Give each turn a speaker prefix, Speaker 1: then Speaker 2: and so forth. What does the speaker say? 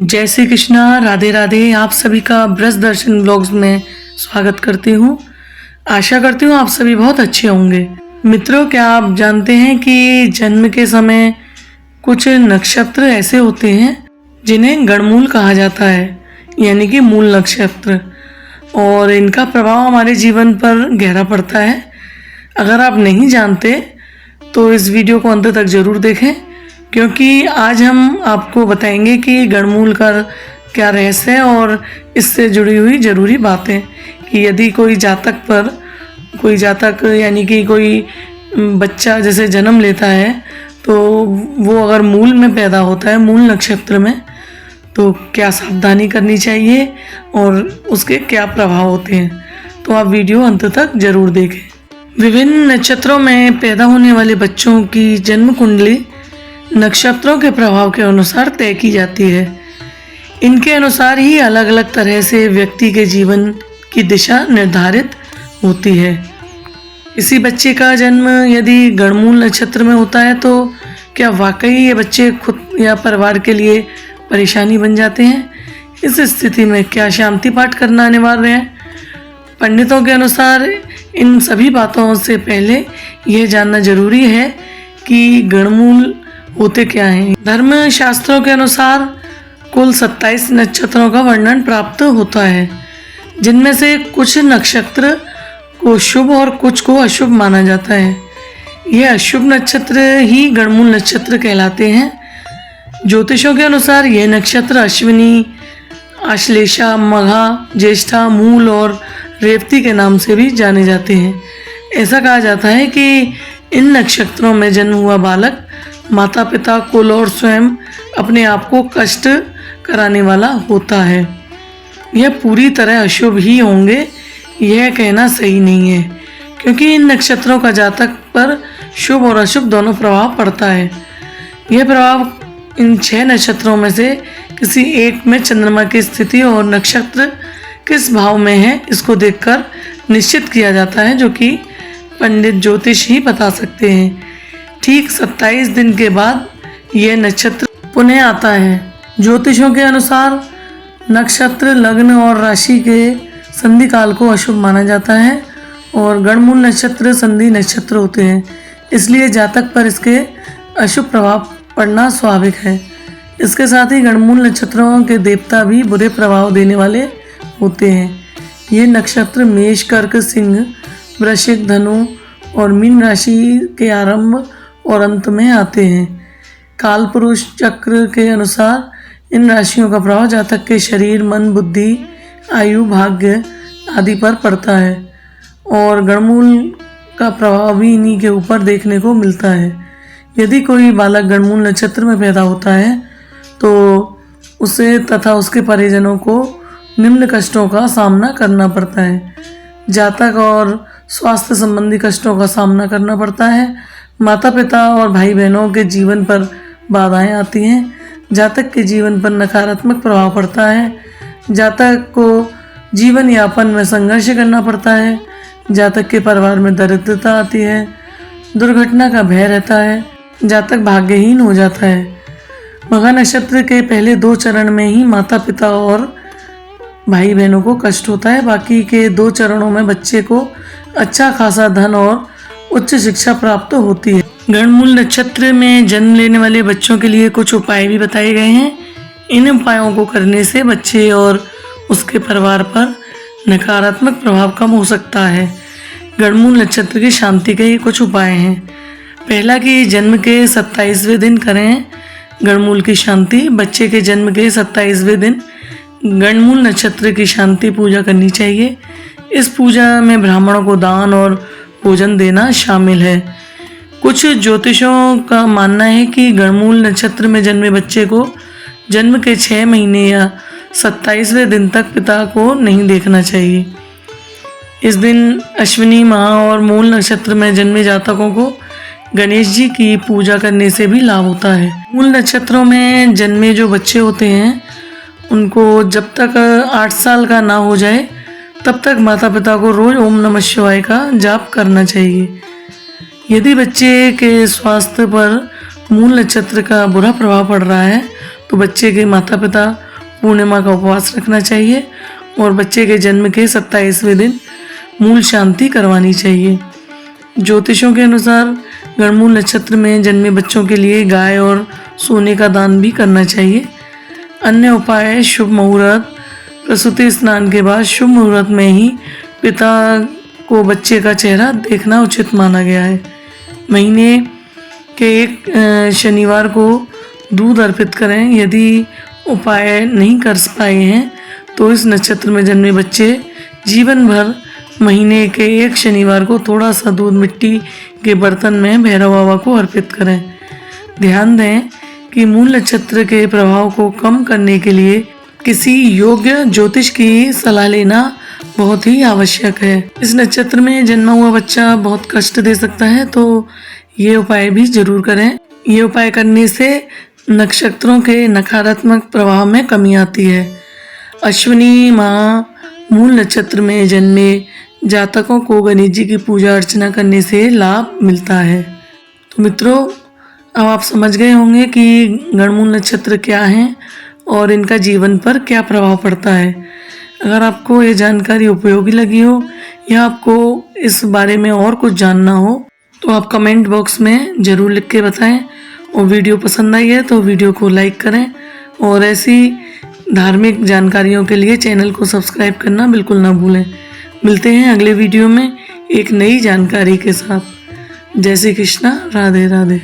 Speaker 1: जय श्री कृष्णा, राधे राधे। आप सभी का ब्रज दर्शन ब्लॉग्स में स्वागत करती हूँ। आशा करती हूँ आप सभी बहुत अच्छे होंगे। मित्रों, क्या आप जानते हैं कि जन्म के समय कुछ नक्षत्र ऐसे होते हैं जिन्हें गणमूल कहा जाता है, यानी कि मूल नक्षत्र, और इनका प्रभाव हमारे जीवन पर गहरा पड़ता है। अगर आप नहीं जानते तो इस वीडियो को अंत तक ज़रूर देखें, क्योंकि आज हम आपको बताएंगे कि गणमूल का क्या रहस्य है और इससे जुड़ी हुई ज़रूरी बातें, कि यदि कोई जातक यानी कि कोई बच्चा जैसे जन्म लेता है तो वो अगर मूल में पैदा होता है, मूल नक्षत्र में, तो क्या सावधानी करनी चाहिए और उसके क्या प्रभाव होते हैं। तो आप वीडियो अंत तक ज़रूर देखें। विभिन्न नक्षत्रों में पैदा होने वाले बच्चों की जन्म कुंडली नक्षत्रों के प्रभाव के अनुसार तय की जाती है। इनके अनुसार ही अलग अलग तरह से व्यक्ति के जीवन की दिशा निर्धारित होती है। किसी बच्चे का जन्म यदि गणमूल नक्षत्र में होता है तो क्या वाकई ये बच्चे खुद या परिवार के लिए परेशानी बन जाते हैं? इस स्थिति में क्या शांति पाठ करना अनिवार्य है? पंडितों के अनुसार इन सभी बातों से पहले यह जानना जरूरी है कि गणमूल होते क्या हैं। धर्म शास्त्रों के अनुसार कुल 27 नक्षत्रों का वर्णन प्राप्त होता है, जिनमें से कुछ नक्षत्र को शुभ और कुछ को अशुभ माना जाता है। यह अशुभ नक्षत्र ही गणमूल नक्षत्र कहलाते हैं। ज्योतिषों के अनुसार यह नक्षत्र अश्विनी, आश्लेषा, मघा, ज्येष्ठा, मूल और रेवती के नाम से भी जाने जाते हैं। ऐसा कहा जाता है कि इन नक्षत्रों में जन्म हुआ बालक माता पिता, कुल और स्वयं अपने आप को कष्ट कराने वाला होता है। यह पूरी तरह अशुभ ही होंगे यह कहना सही नहीं है, क्योंकि इन नक्षत्रों का जातक पर शुभ और अशुभ दोनों प्रभाव पड़ता है। यह प्रभाव इन 6 नक्षत्रों में से किसी एक में चंद्रमा की स्थिति और नक्षत्र किस भाव में है इसको देखकर निश्चित किया जाता है, जो कि पंडित ज्योतिष ही बता सकते हैं। ठीक 27 दिन के बाद यह नक्षत्र पुनः आता है। ज्योतिषों के अनुसार नक्षत्र, लग्न और राशि के संधि काल को अशुभ माना जाता है और गणमूल नक्षत्र संधि नक्षत्र होते हैं, इसलिए जातक पर इसके अशुभ प्रभाव पड़ना स्वाभाविक है। इसके साथ ही गणमूल नक्षत्रों के देवता भी बुरे प्रभाव देने वाले होते हैं। ये नक्षत्र मेष, कर्क, सिंह, वृश्चिक, धनु और मीन राशि के आरंभ और अंत में आते हैं। काल पुरुष चक्र के अनुसार इन राशियों का प्रभाव जातक के शरीर, मन, बुद्धि, आयु, भाग्य आदि पर पड़ता है और गणमूल का प्रभाव भी इन्हीं के ऊपर देखने को मिलता है। यदि कोई बालक गणमूल नक्षत्र में पैदा होता है तो उसे तथा उसके परिजनों को निम्न कष्टों का सामना करना पड़ता है। जातक और स्वास्थ्य संबंधी कष्टों का सामना करना पड़ता है। माता पिता और भाई बहनों के जीवन पर बाधाएं आती हैं। जातक के जीवन पर नकारात्मक प्रभाव पड़ता है। जातक को जीवन यापन में संघर्ष करना पड़ता है। जातक के परिवार में दरिद्रता आती है। दुर्घटना का भय रहता है। जातक भाग्यहीन हो जाता है। मघा नक्षत्र के पहले 2 चरण में ही माता पिता और भाई बहनों को कष्ट होता है। बाकी के 2 चरणों में बच्चे को अच्छा खासा धन और उच्च शिक्षा प्राप्त होती है। गणमूल नक्षत्र में जन्म लेने वाले बच्चों के लिए कुछ उपाय भी बताए गए हैं। इन उपायों को करने से बच्चे और उसके परिवार पर नकारात्मक प्रभाव कम हो सकता है। गणमूल नक्षत्र की शांति के कुछ उपाय हैं। पहला कि जन्म के 27वें दिन करें गणमूल की शांति। बच्चे के जन्म के 27वें दिन गणमूल नक्षत्र की शांति पूजा करनी चाहिए। इस पूजा में ब्राह्मणों को दान और भोजन देना शामिल है। कुछ ज्योतिषों का मानना है कि गणमूल नक्षत्र में जन्मे बच्चे को जन्म के 6 महीने या 27वें दिन तक पिता को नहीं देखना चाहिए। इस दिन अश्विनी, महा और मूल नक्षत्र में जन्मे जातकों को गणेश जी की पूजा करने से भी लाभ होता है। मूल नक्षत्रों में जन्मे जो बच्चे होते हैं उनको जब तक 8 साल का ना हो जाए तब तक माता पिता को रोज ओम नमः शिवाय का जाप करना चाहिए। यदि बच्चे के स्वास्थ्य पर मूल नक्षत्र का बुरा प्रभाव पड़ रहा है तो बच्चे के माता पिता पूर्णिमा का उपवास रखना चाहिए और बच्चे के जन्म के 27वें दिन मूल शांति करवानी चाहिए। ज्योतिषों के अनुसार गणमूल नक्षत्र में जन्मे बच्चों के लिए गाय और सोने का दान भी करना चाहिए। अन्य उपाय शुभ मुहूर्त, प्रसूति स्नान के बाद शुभ मुहूर्त में ही पिता को बच्चे का चेहरा देखना उचित माना गया है। महीने के एक शनिवार को दूध अर्पित करें। यदि उपाय नहीं कर पाए हैं तो इस नक्षत्र में जन्मे बच्चे जीवन भर महीने के एक शनिवार को थोड़ा सा दूध मिट्टी के बर्तन में भैरव बाबा को अर्पित करें। ध्यान दें कि मूल नक्षत्र के प्रभाव को कम करने के लिए किसी योग्य ज्योतिष की सलाह लेना बहुत ही आवश्यक है। इस नक्षत्र में जन्मा हुआ बच्चा बहुत कष्ट दे सकता है, तो ये उपाय भी जरूर करें। ये उपाय करने से नक्षत्रों के नकारात्मक प्रभाव में कमी आती है। अश्विनी माह मूल नक्षत्र में जन्मे जातकों को गणेश जी की पूजा अर्चना करने से लाभ मिलता है। तो मित्रों, अब आप समझ गए होंगे कि गणमूल नक्षत्र क्या है और इनका जीवन पर क्या प्रभाव पड़ता है। अगर आपको ये जानकारी उपयोगी लगी हो या आपको इस बारे में और कुछ जानना हो तो आप कमेंट बॉक्स में ज़रूर लिख के बताएं। और वीडियो पसंद आई है तो वीडियो को लाइक करें और ऐसी धार्मिक जानकारियों के लिए चैनल को सब्सक्राइब करना बिल्कुल ना भूलें। मिलते हैं अगले वीडियो में एक नई जानकारी के साथ। जय श्री कृष्णा, राधे राधे।